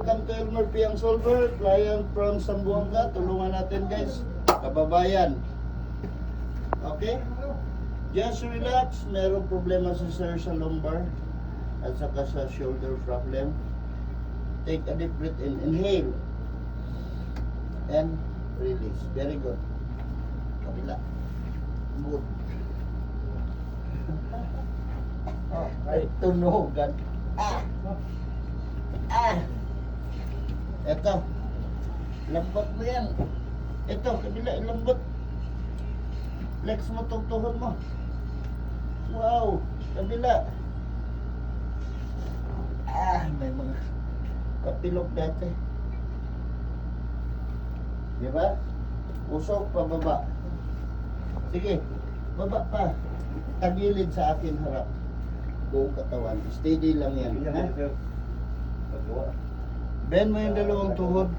welcome to Elmer Piang Solver, client from Sambuanga. Tulungan natin guys, kababayan. Okay? Just relax, merong problema si sir sa lumbar at saka sa shoulder problem. Take a deep breath in, inhale and release. Very good. Kabila. Good. Ay, tunugan. Ito. Lambot mo yan. Ito, kabila, lambot. Flex mo tong tuhod mo. Wow, kabila. May mga kapilok dati. Diba? Usok, pababa. Sige, baba pa. Tagilid sa akin harap. Buong katawan. Steady lang yan. Ha? Bend mo yung dalawang tuhod.